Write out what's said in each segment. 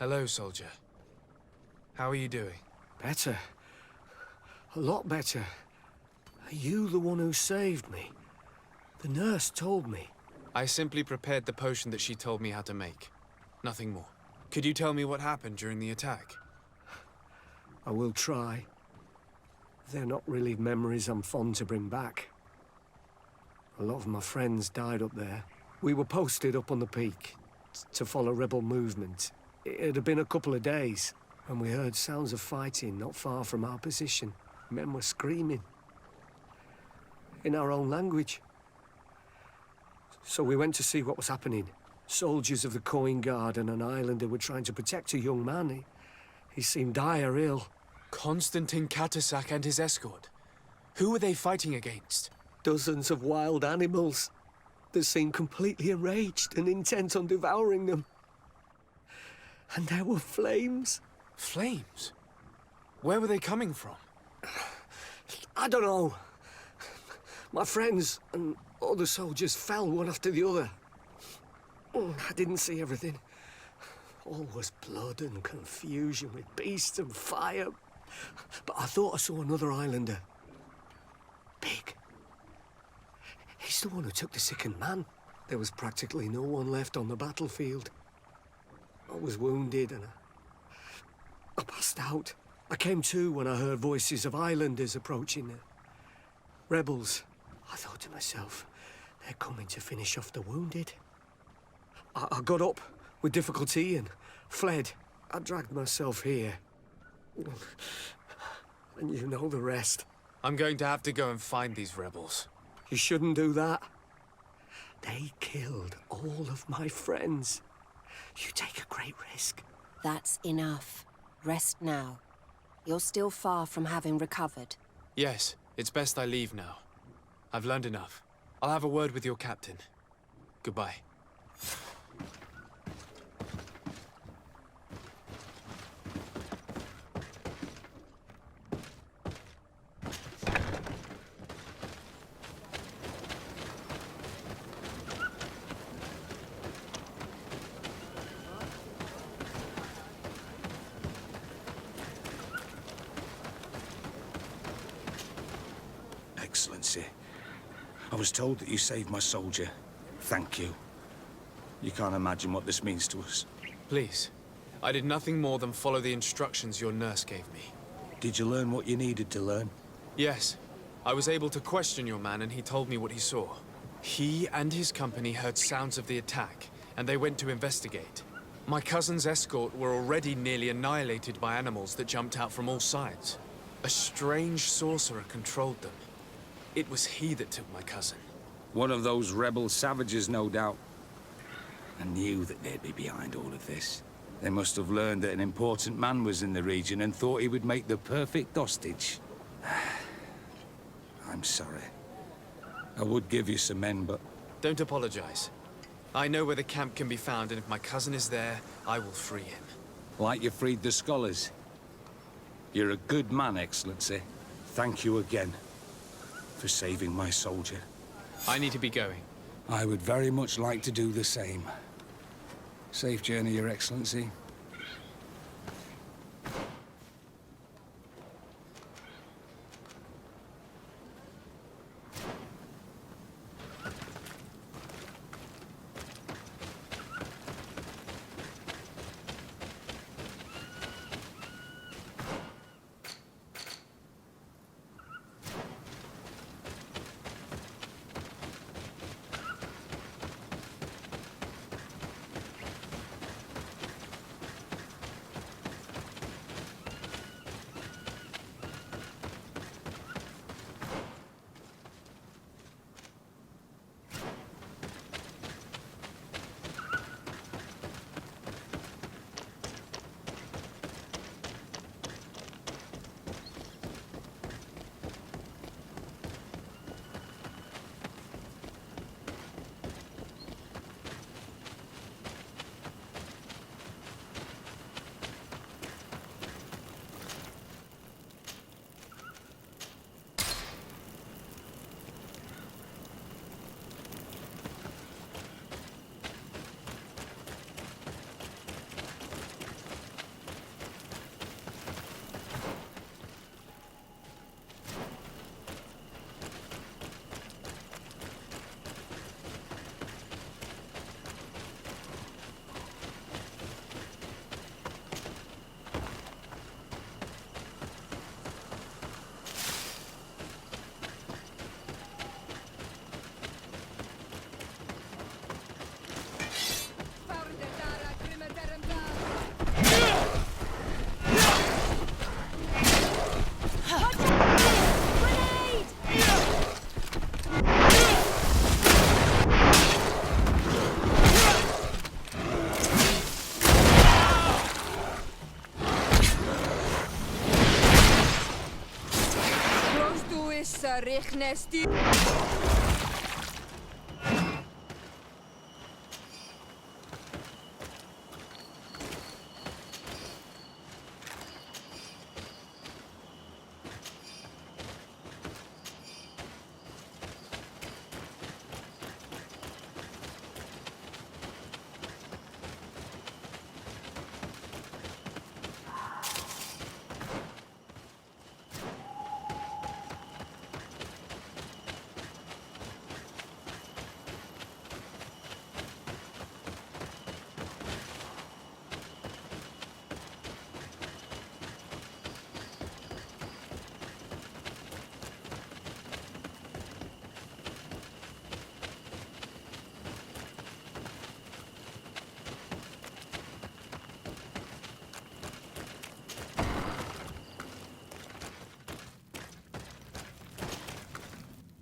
Hello, soldier. How are you doing? Better. A lot better. Are you the one who saved me? The nurse told me. I simply prepared the potion that she told me how to make. Nothing more. Could you tell me what happened during the attack? I will try. They're not really memories I'm fond to bring back. A lot of my friends died up there. We were posted up on the peak to follow rebel movement. It had been a couple of days, and we heard sounds of fighting not far from our position. Men were screaming. In our own language. So we went to see what was happening. Soldiers of the Coin Guard and an islander were trying to protect a young man. He seemed dire ill. Constantine Katasak and his escort. Who were they fighting against? Dozens of wild animals. They seemed completely enraged and intent on devouring them. And there were flames. Flames? Where were they coming from? I don't know. My friends and other soldiers fell one after the other. I didn't see everything. All was blood and confusion with beasts and fire. But I thought I saw another islander. Big. He's the one who took the sickened man. There was practically no one left on the battlefield. I was wounded and I passed out. I came to when I heard voices of islanders approaching the rebels. I thought to myself, they're coming to finish off the wounded. I got up with difficulty and fled. I dragged myself here. And you know the rest. I'm going to have to go and find these rebels. You shouldn't do that. They killed all of my friends. You take a great risk. That's enough. Rest now. You're still far from having recovered. Yes, it's best I leave now. I've learned enough. I'll have a word with your captain. Goodbye. Excellency, I was told that you saved my soldier. Thank you. You can't imagine what this means to us. Please. I did nothing more than follow the instructions your nurse gave me. Did you learn what you needed to learn? Yes. I was able to question your man and he told me what he saw. He and his company heard sounds of the attack, and they went to investigate. My cousin's escort were already nearly annihilated by animals that jumped out from all sides. A strange sorcerer controlled them. It was he that took my cousin. One of those rebel savages, no doubt. I knew that they'd be behind all of this. They must have learned that an important man was in the region and thought he would make the perfect hostage. I'm sorry. I would give you some men, but... Don't apologize. I know where the camp can be found, and if my cousin is there, I will free him. Like you freed the scholars. You're a good man, Excellency. Thank you again for saving my soldier. I need to be going. I would very much like to do the same. Safe journey, Your Excellency.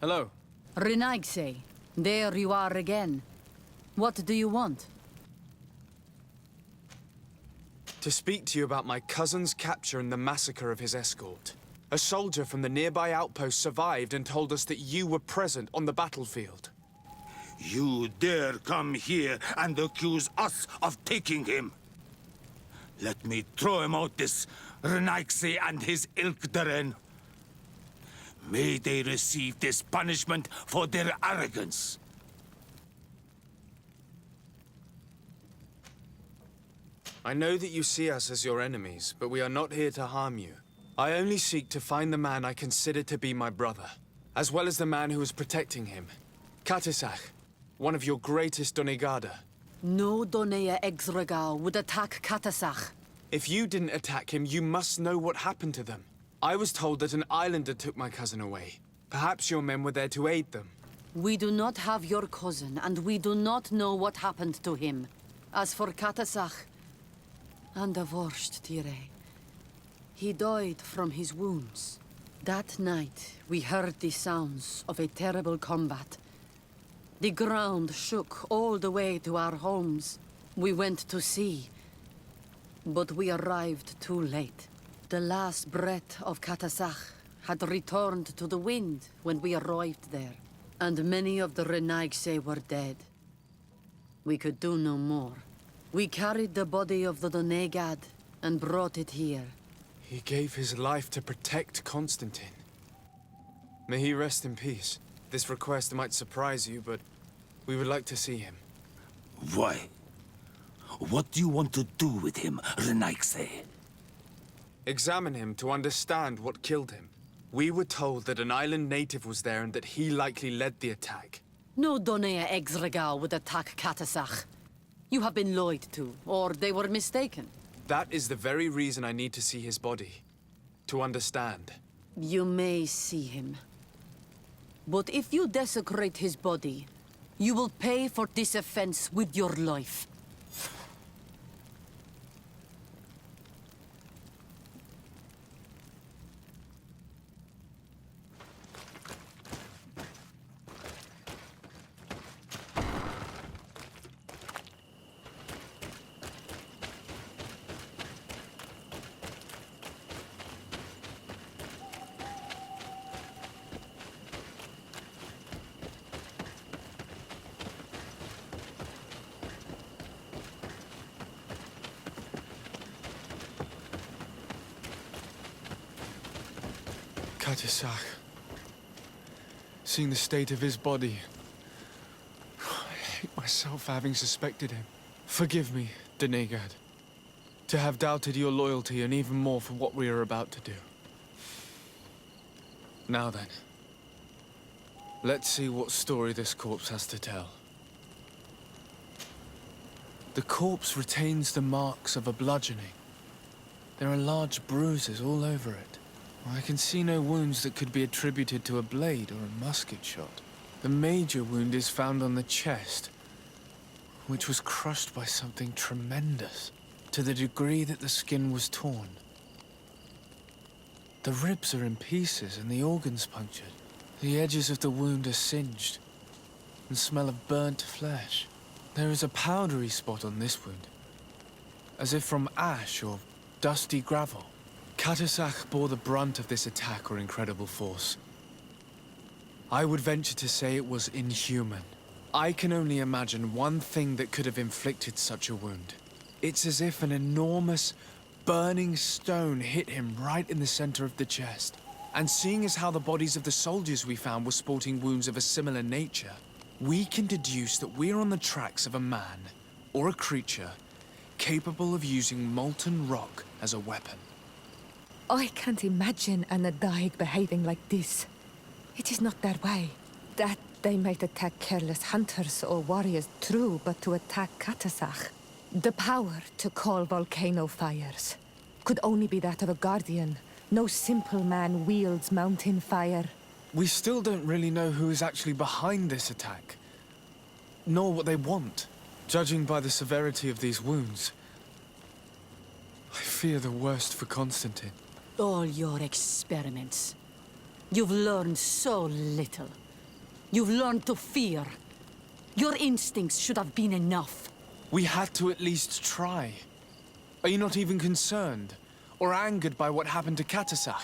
Hello. Renaigse, there you are again. What do you want? To speak to you about my cousin's capture and the massacre of his escort. A soldier from the nearby outpost survived and told us that you were present on the battlefield. You dare come here and accuse us of taking him? Let me throw him out this Renaigse and his Ilkdaren. May they receive this punishment for their arrogance. I know that you see us as your enemies, but we are not here to harm you. I only seek to find the man I consider to be my brother, as well as the man who is protecting him. Katisach, one of your greatest Donegada. No Donea Exregal would attack Katasach. If you didn't attack him, you must know what happened to them. I was told that an islander took my cousin away. Perhaps your men were there to aid them. We do not have your cousin, and we do not know what happened to him. As for Katasach, and the Vorst Tire, he died from his wounds. That night, we heard the sounds of a terrible combat. The ground shook all the way to our homes. We went to see, but we arrived too late. The last breath of Katasach had returned to the wind when we arrived there, and many of the Renaigse were dead. We could do no more. We carried the body of the Donegad and brought it here. He gave his life to protect Constantine. May he rest in peace. This request might surprise you, but we would like to see him. Why? What do you want to do with him, Renaigse? Examine him to understand what killed him. We were told that an island native was there and that he likely led the attack. No Donea Exregal would attack Katasach. You have been lied to, or they were mistaken. That is the very reason I need to see his body. To understand. You may see him. But if you desecrate his body, you will pay for this offense with your life. Katisach. Seeing the state of his body, I hate myself for having suspected him. Forgive me, Donegad, to have doubted your loyalty and even more for what we are about to do. Now then, let's see what story this corpse has to tell. The corpse retains the marks of a bludgeoning. There are large bruises all over it. I can see no wounds that could be attributed to a blade or a musket shot. The major wound is found on the chest, which was crushed by something tremendous, to the degree that the skin was torn. The ribs are in pieces and the organs punctured. The edges of the wound are singed and smell of burnt flesh. There is a powdery spot on this wound, as if from ash or dusty gravel. Katasach bore the brunt of this attack or incredible force. I would venture to say it was inhuman. I can only imagine one thing that could have inflicted such a wound. It's as if an enormous, burning stone hit him right in the center of the chest. And seeing as how the bodies of the soldiers we found were sporting wounds of a similar nature, we can deduce that we're on the tracks of a man, or a creature, capable of using molten rock as a weapon. I can't imagine an Adaig behaving like this. It is not their way. That they might attack careless hunters or warriors, true, but to attack Katasach, the power to call volcano fires, could only be that of a guardian. No simple man wields mountain fire. We still don't really know who is actually behind this attack, nor what they want. Judging by the severity of these wounds, I fear the worst for Constantine. All your experiments. You've learned so little. You've learned to fear. Your instincts should have been enough. We had to at least try. Are you not even concerned or angered by what happened to Katasach?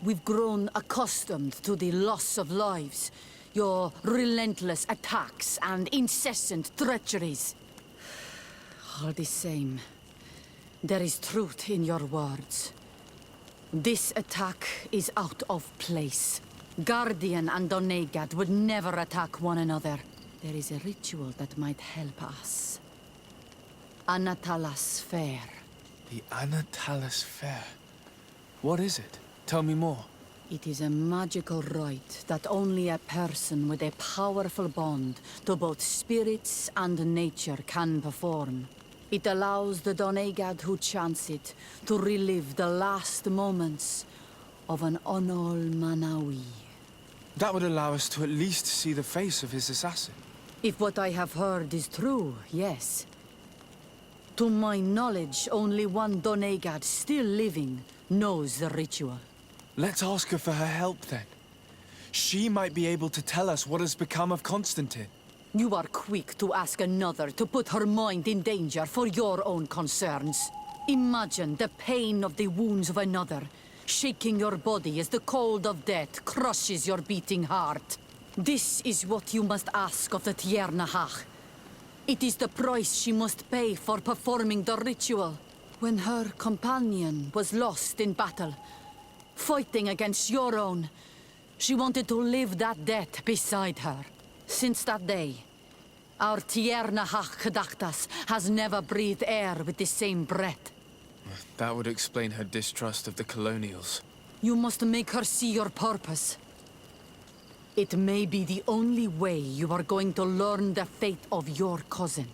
We've grown accustomed to the loss of lives, your relentless attacks and incessant treacheries. All the same, there is truth in your words. This attack is out of place. Guardian and Donegad would never attack one another. There is a ritual that might help us. Anatalas Fair. The Anatalas Fair. What is it? Tell me more. It is a magical rite that only a person with a powerful bond to both spirits and nature can perform. It allows the Donegad who chants it to relive the last moments of an Onol Manawi. That would allow us to at least see the face of his assassin. If what I have heard is true, yes. To my knowledge, only one Donegad still living knows the ritual. Let's ask her for her help then. She might be able to tell us what has become of Constantine. You are quick to ask another to put her mind in danger for your own concerns. Imagine the pain of the wounds of another, shaking your body as the cold of death crushes your beating heart. This is what you must ask of the Tiernahach. It is the price she must pay for performing the ritual. When her companion was lost in battle, fighting against your own, she wanted to live that death beside her. Since that day, our Tiernahach Kedachtas has never breathed air with the same breath. That would explain her distrust of the colonials. You must make her see your purpose. It may be the only way you are going to learn the fate of your cousin.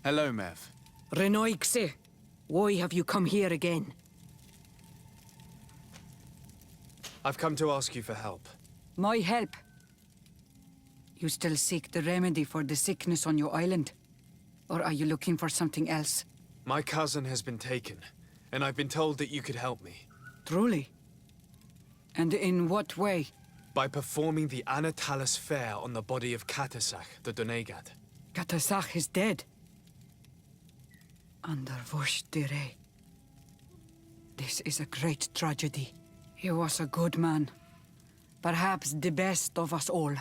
Hello, Mev. Renoixe, why have you come here again? I've come to ask you for help. My help? You still seek the remedy for the sickness on your island? Or are you looking for something else? My cousin has been taken, and I've been told that you could help me. Truly? And in what way? By performing the Anatalis fair on the body of Katasach, the Donegat. Katasach is dead. Under Voshtire. This is a great tragedy. He was a good man. Perhaps the best of us all.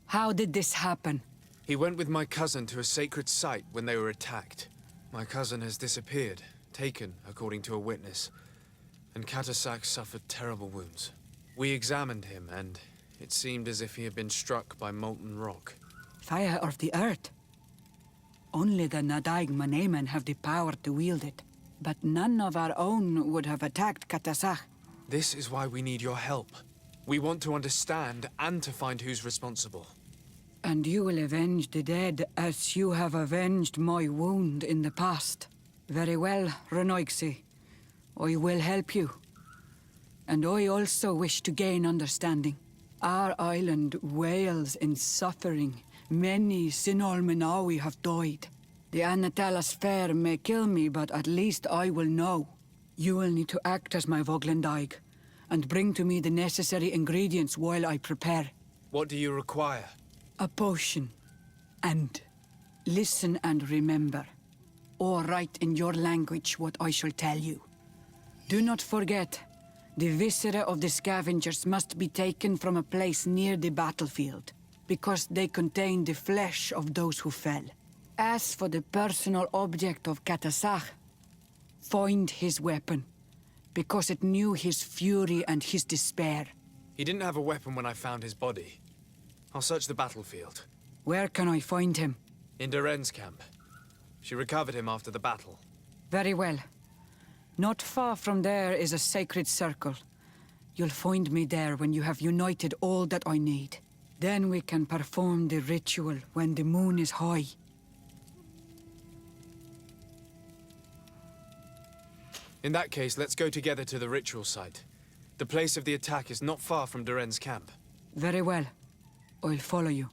How did this happen? He went with my cousin to a sacred site when they were attacked. My cousin has disappeared, taken, according to a witness. And Katasach suffered terrible wounds. We examined him, and it seemed as if he had been struck by molten rock. Fire of the earth. Only the Nadaig Manemen have the power to wield it. But none of our own would have attacked Katasach. This is why we need your help. We want to understand and to find who's responsible. And you will avenge the dead as you have avenged my wound in the past. Very well, Renoixe. I will help you. And I also wish to gain understanding. Our island wails in suffering. Many Sinol Menawi have died. The Anatalas fair may kill me, but at least I will know. You will need to act as my Voglendaig, and bring to me the necessary ingredients while I prepare. What do you require? A potion. And listen and remember. Or write in your language what I shall tell you. Do not forget, the viscera of the scavengers must be taken from a place near the battlefield, because they contain the flesh of those who fell. As for the personal object of Katasach, find his weapon, because it knew his fury and his despair. He didn't have a weapon when I found his body. I'll search the battlefield. Where can I find him? In Doren's camp. She recovered him after the battle. Very well. Not far from there is a sacred circle. You'll find me there when you have united all that I need. Then we can perform the ritual when the moon is high. In that case, let's go together to the ritual site. The place of the attack is not far from Doren's camp. Very well. I'll follow you.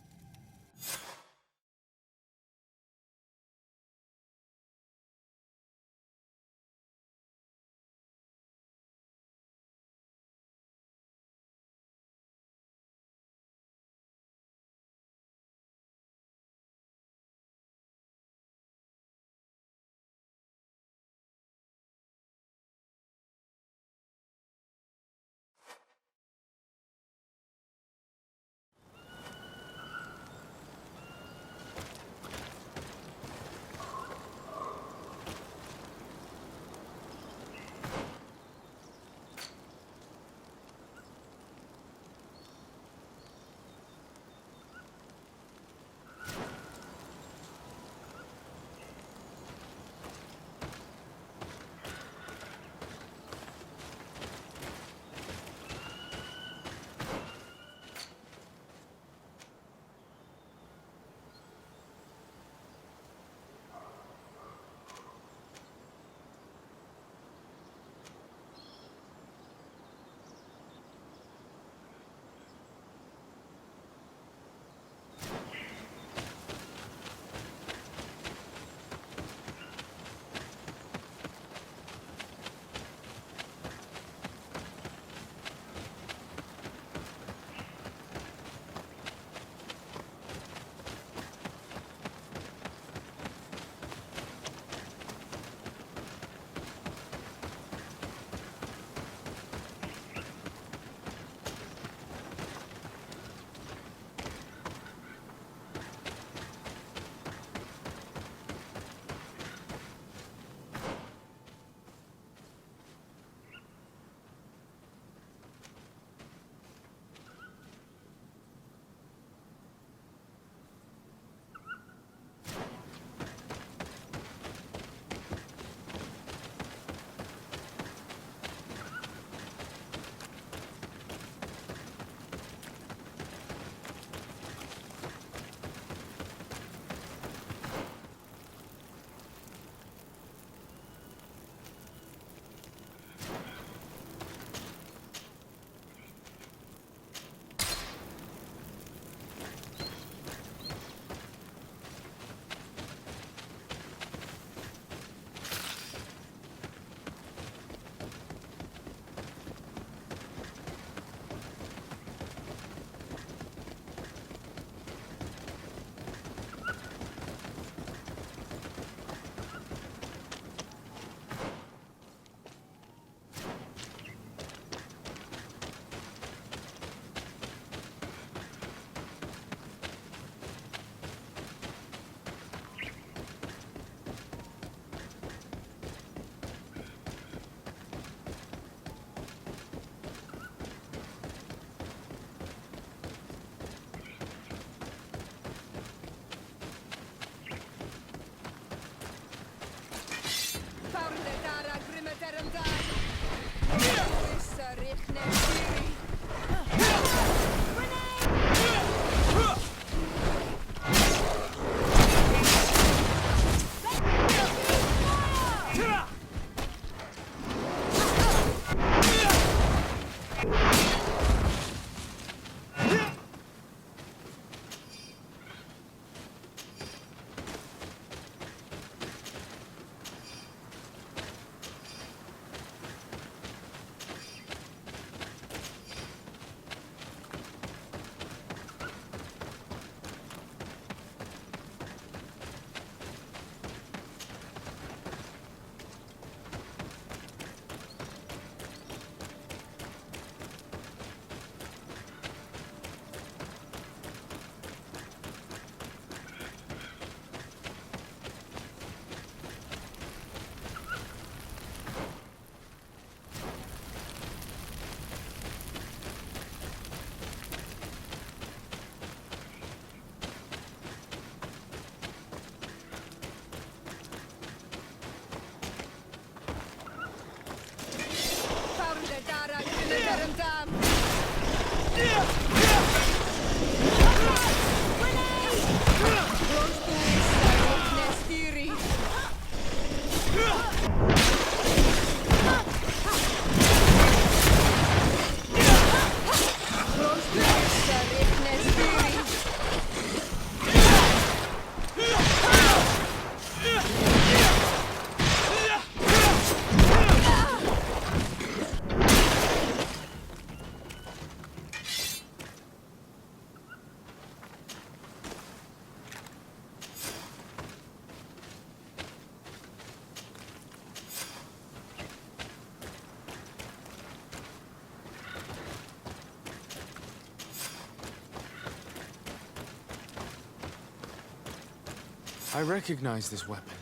I recognize this weapon.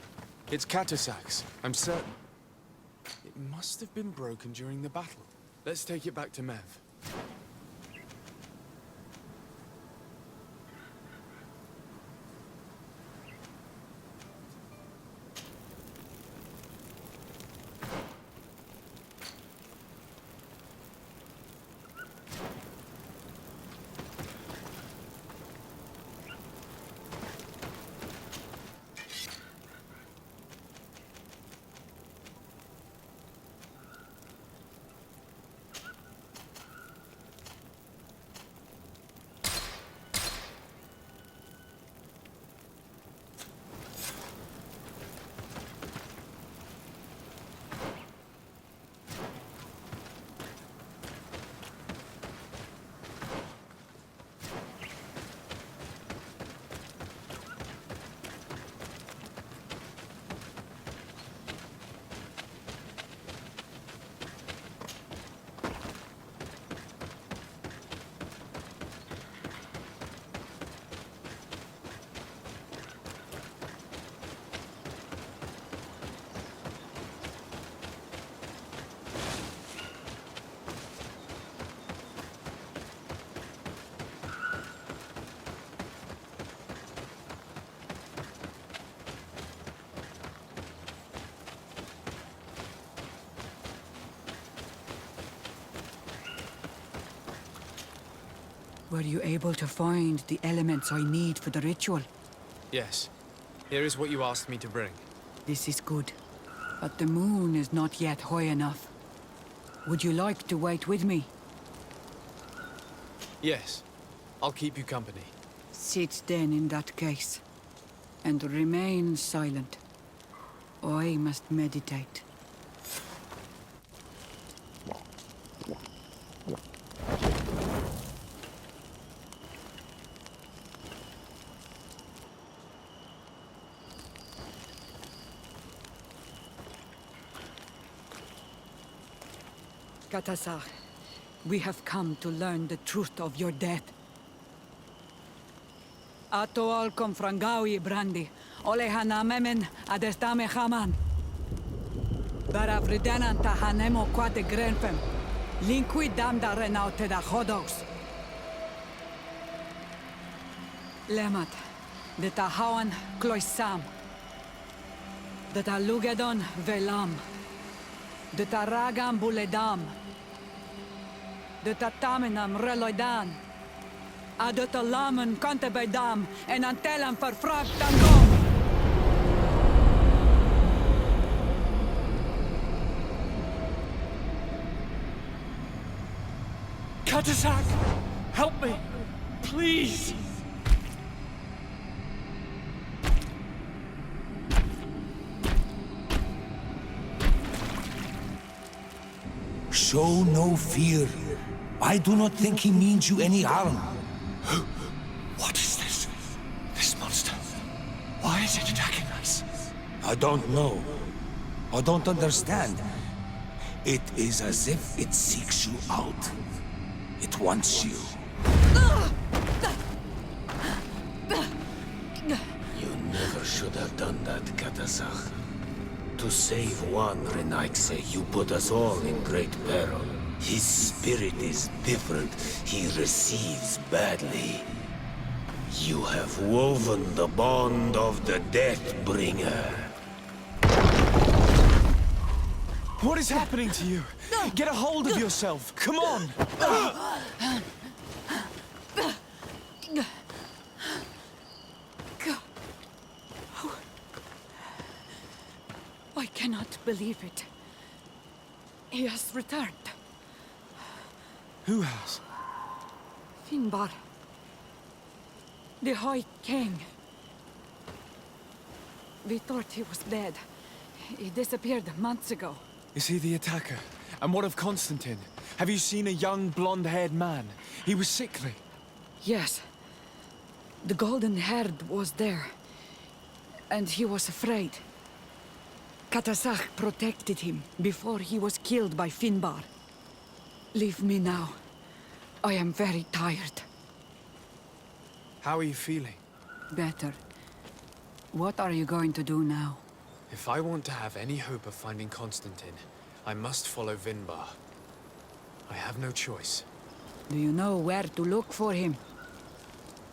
It's Katasak's, I'm certain. It must have been broken during the battle. Let's take it back to Mev. Were you able to find the elements I need for the ritual? Yes. Here is what you asked me to bring. This is good. But the moon is not yet high enough. Would you like to wait with me? Yes. I'll keep you company. Sit then in that case. And remain silent. I must meditate. Katasar, we have come to learn the truth of your death. Ato al confrangawi brandi, ole hanamemen adestame haman. Baravridenan tahanemo quate grenfem, linkui damda renaute da hodos. Lemat, de tahawan kloisam, de talugedon velam, de taragam buledam, de tataminam reloidan. Adet alamen kante bij dam en antellam vervraagd dan gom. Katasak! Help me! Please! Show no fear. I do not think he means you any harm. What is this? This monster. Why is it attacking us? I don't know. I don't understand. It is as if it seeks you out. It wants you. You never should have done that, Katasach. To save one Renaikse, you put us all in great peril. His spirit is different. He receives badly. You have woven the bond of the Deathbringer. What is happening to you? Get a hold of yourself! Come on! I cannot believe it. He has returned. Who has? Finbar. The High King. We thought he was dead. He disappeared months ago. Is he the attacker? And what of Constantine? Have you seen a young, blonde-haired man? He was sickly. Yes. The golden-haired was there. And he was afraid. Katasach protected him before he was killed by Finbar. Leave me now. I am very tired. How are you feeling? Better. What are you going to do now? If I want to have any hope of finding Constantine, I must follow Vinbar. I have no choice. Do you know where to look for him?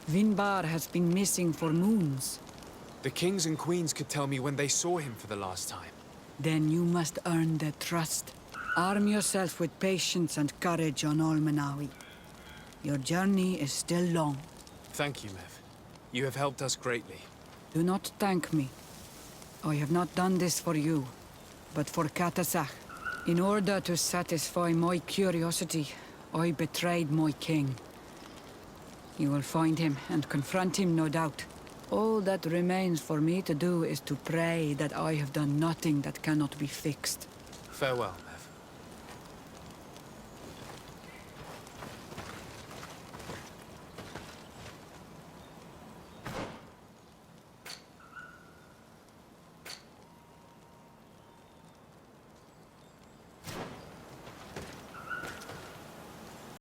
Vinbar has been missing for moons. The kings and queens could tell me when they saw him for the last time. Then you must earn their trust. Arm yourself with patience and courage on Olmenawi. Your journey is still long. Thank you, Mev. You have helped us greatly. Do not thank me. I have not done this for you, but for Katasach. In order to satisfy my curiosity, I betrayed my king. You will find him and confront him, no doubt. All that remains for me to do is to pray that I have done nothing that cannot be fixed. Farewell.